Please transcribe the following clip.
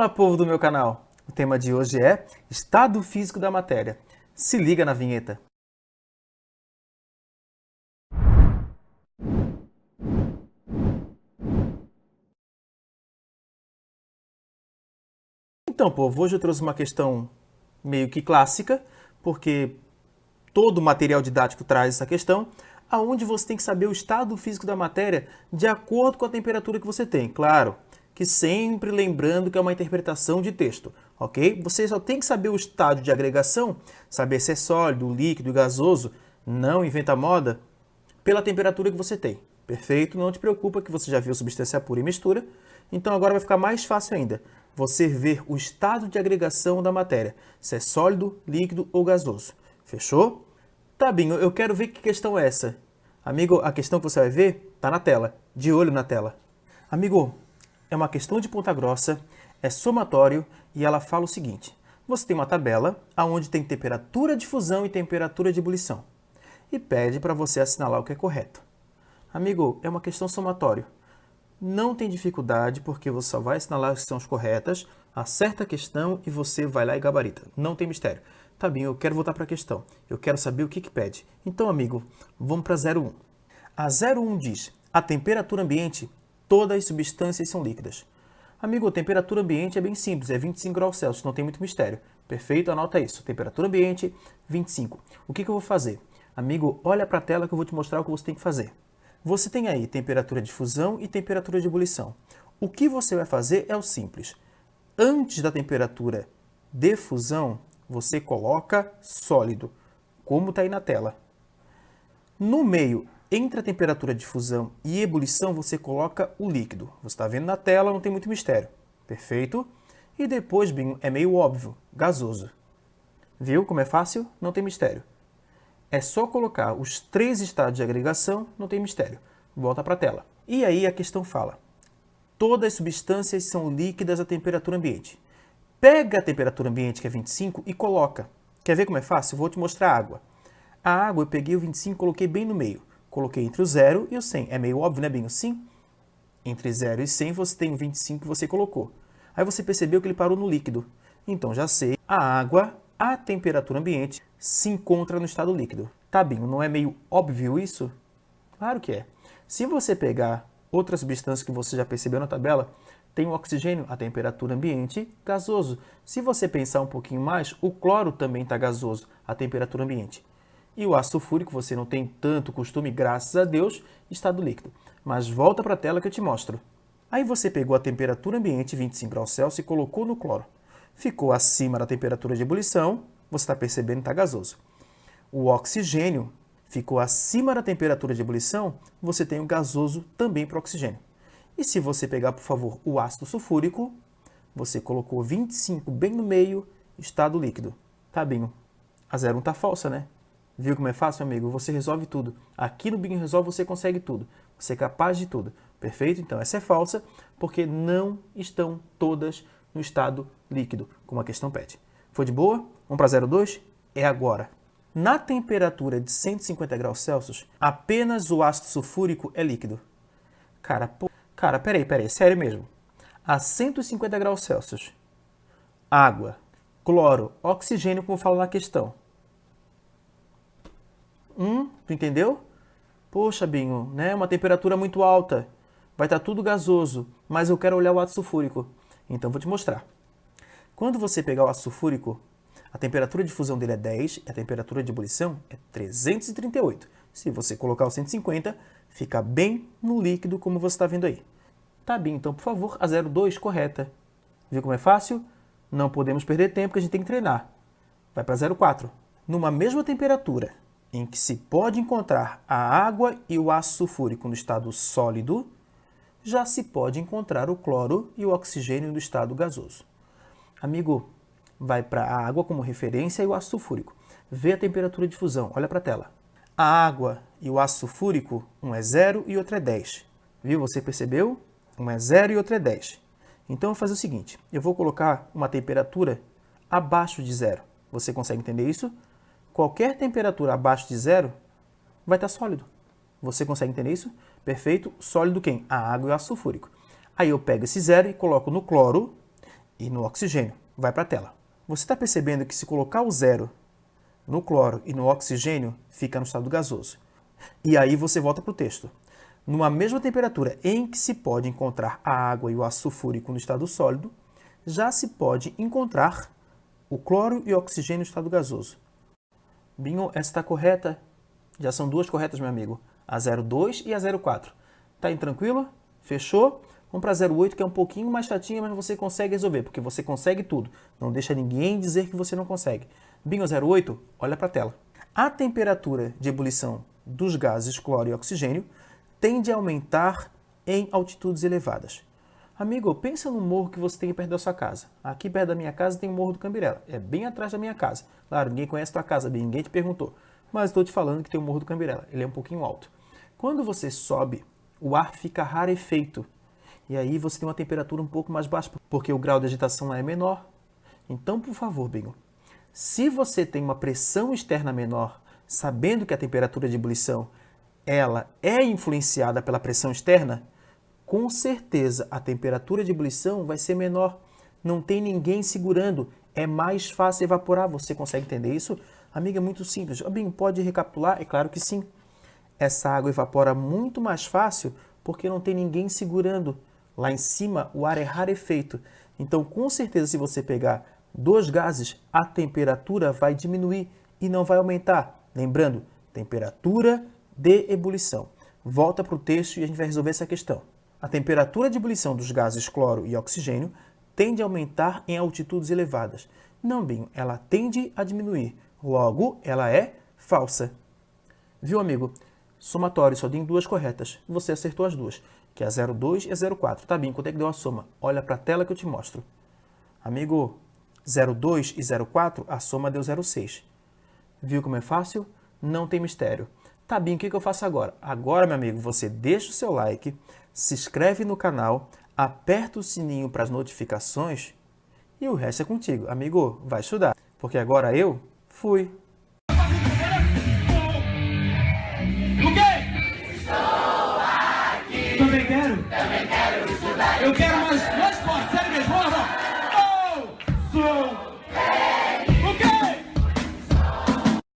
Fala, povo do meu canal! O tema de hoje é estado físico da matéria. Se liga na vinheta. Então, povo, hoje eu trouxe uma questão meio que clássica, porque todo material didático traz essa questão, aonde você tem que saber o estado físico da matéria de acordo com a temperatura que você tem. Claro, que sempre lembrando que é uma interpretação de texto, ok? Você só tem que saber o estágio de agregação, saber se é sólido, líquido, gasoso, não inventa moda, pela temperatura que você tem. Perfeito? Não te preocupa que você já viu substância pura e mistura, então agora vai ficar mais fácil ainda. Você ver o estado de agregação da matéria, se é sólido, líquido ou gasoso. Fechou? Tá, Binho, eu quero ver que questão é essa. Amigo, a questão que você vai ver tá na tela, de olho na tela. Amigo, é uma questão de ponta grossa, é somatório e ela fala o seguinte. Você tem uma tabela onde tem temperatura de fusão e temperatura de ebulição e pede para você assinalar o que é correto. Amigo, é uma questão somatório. Não tem dificuldade porque você só vai assinalar as que são as corretas, acerta a questão e você vai lá e gabarita. Não tem mistério. Tá bem, eu quero voltar para a questão. Eu quero saber o que pede. Então, amigo, vamos para 01. A 01 diz, a temperatura ambiente, todas as substâncias são líquidas. Amigo, a temperatura ambiente é bem simples, é 25 graus Celsius, não tem muito mistério. Perfeito? Anota isso. Temperatura ambiente, 25. O que eu vou fazer? Amigo, olha para a tela que eu vou te mostrar o que você tem que fazer. Você tem aí temperatura de fusão e temperatura de ebulição. O que você vai fazer é o simples. Antes da temperatura de fusão, você coloca sólido, como está aí na tela. No meio, entre a temperatura de fusão e ebulição, você coloca o líquido. Você está vendo na tela, não tem muito mistério. Perfeito? E depois, bem, é meio óbvio, gasoso. Viu como é fácil? Não tem mistério. É só colocar os 3 estados de agregação, não tem mistério. Volta para a tela. E aí a questão fala, todas as substâncias são líquidas a temperatura ambiente. Pega a temperatura ambiente, que é 25, e coloca. Quer ver como é fácil? Vou te mostrar a água. A água eu peguei o 25 e coloquei bem no meio. Coloquei entre o 0 e o 100. É meio óbvio, né, bem? Sim. Entre 0 e 100 você tem o 25 que você colocou. Aí você percebeu que ele parou no líquido. Então já sei, a água, a temperatura ambiente, se encontra no estado líquido. Tá, Binho, não é meio óbvio isso? Claro que é. Se você pegar outra substância que você já percebeu na tabela, tem o oxigênio, a temperatura ambiente, gasoso. Se você pensar um pouquinho mais, o cloro também está gasoso, a temperatura ambiente. E o ácido sulfúrico, você não tem tanto costume, graças a Deus, estado líquido. Mas volta para a tela que eu te mostro. Aí você pegou a temperatura ambiente, 25 graus Celsius, e colocou no cloro. Ficou acima da temperatura de ebulição, você está percebendo que está gasoso. O oxigênio ficou acima da temperatura de ebulição, você tem o gasoso também para o oxigênio. E se você pegar, por favor, o ácido sulfúrico, você colocou 25 bem no meio, estado líquido. Tá, Binho? A 01 está falsa, né? Viu como é fácil, amigo? Você resolve tudo. Aqui no Binho Resolve você consegue tudo. Você é capaz de tudo. Perfeito? Então essa é falsa, porque não estão todas no estado líquido, como a questão pede. Foi de boa? Vamos para 02? É agora. Na temperatura de 150 graus Celsius, apenas o ácido sulfúrico é líquido. Cara, peraí, sério mesmo. A 150 graus Celsius, água, cloro, oxigênio, como fala na questão. Tu entendeu? Poxa, Binho, né? Uma temperatura muito alta. Vai estar tudo gasoso, mas eu quero olhar o ácido sulfúrico. Então vou te mostrar. Quando você pegar o ácido sulfúrico, a temperatura de fusão dele é 10 e a temperatura de ebulição é 338. Se você colocar o 150, fica bem no líquido, como você está vendo aí. Tá bem, então, por favor, a 02 correta. Viu como é fácil? Não podemos perder tempo, porque a gente tem que treinar. Vai para 04. Numa mesma temperatura em que se pode encontrar a água e o ácido sulfúrico no estado sólido, já se pode encontrar o cloro e o oxigênio no estado gasoso. Amigo, vai para a água como referência e o ácido sulfúrico. Vê a temperatura de fusão, olha para a tela. A água e o ácido sulfúrico, um é 0 e outro é 10. Viu? Você percebeu? Um é 0 e outro é 10. Então eu vou fazer o seguinte, eu vou colocar uma temperatura abaixo de 0. Você consegue entender isso? Qualquer temperatura abaixo de 0 vai estar sólido. Você consegue entender isso? Perfeito. Sólido quem? A água e o ácido sulfúrico. Aí eu pego esse 0 e coloco no cloro e no oxigênio. Vai para a tela. Você está percebendo que se colocar o 0 no cloro e no oxigênio, fica no estado gasoso. E aí você volta para o texto. Numa mesma temperatura em que se pode encontrar a água e o ácido sulfúrico no estado sólido, já se pode encontrar o cloro e o oxigênio no estado gasoso. Binho, essa está correta? Já são duas corretas, meu amigo. A 02 e a 04. Tá indo tranquilo? Fechou? Vamos para a 08, que é um pouquinho mais chatinha, mas você consegue resolver, porque você consegue tudo. Não deixa ninguém dizer que você não consegue. Binho 08, olha para a tela. A temperatura de ebulição dos gases cloro e oxigênio tende a aumentar em altitudes elevadas. Amigo, pensa no morro que você tem perto da sua casa. Aqui perto da minha casa tem o Morro do Cambirela. É bem atrás da minha casa. Claro, ninguém conhece a tua casa, bem, ninguém te perguntou. Mas estou te falando que tem o Morro do Cambirela. Ele é um pouquinho alto. Quando você sobe, o ar fica rarefeito. E aí você tem uma temperatura um pouco mais baixa, porque o grau de agitação lá é menor. Então, por favor, Binho, se você tem uma pressão externa menor, sabendo que a temperatura de ebulição ela é influenciada pela pressão externa, com certeza a temperatura de ebulição vai ser menor. Não tem ninguém segurando, é mais fácil evaporar. Você consegue entender isso? Amiga, é muito simples. Binho, pode recapitular? É claro que sim. Essa água evapora muito mais fácil porque não tem ninguém segurando. Lá em cima, o ar é rarefeito. Então, com certeza, se você pegar dois gases, a temperatura vai diminuir e não vai aumentar. Lembrando, temperatura de ebulição. Volta para o texto e a gente vai resolver essa questão. A temperatura de ebulição dos gases cloro e oxigênio tende a aumentar em altitudes elevadas. Não, Binho, ela tende a diminuir. Logo, ela é falsa. Viu, amigo? Somatório, só tem duas corretas. Você acertou as duas, que é a 02 e a 04. Tá, Binho, quanto é que deu a soma? Olha para a tela que eu te mostro. Amigo, 02 e 04, a soma deu 06. Viu como é fácil? Não tem mistério. Tá, Binho, o que eu faço agora? Agora, meu amigo, você deixa o seu like, se inscreve no canal, aperta o sininho para as notificações e o resto é contigo. Amigo, vai estudar, porque agora eu fui. O quê? Estou aqui. Também quero estudar. Eu quero mais...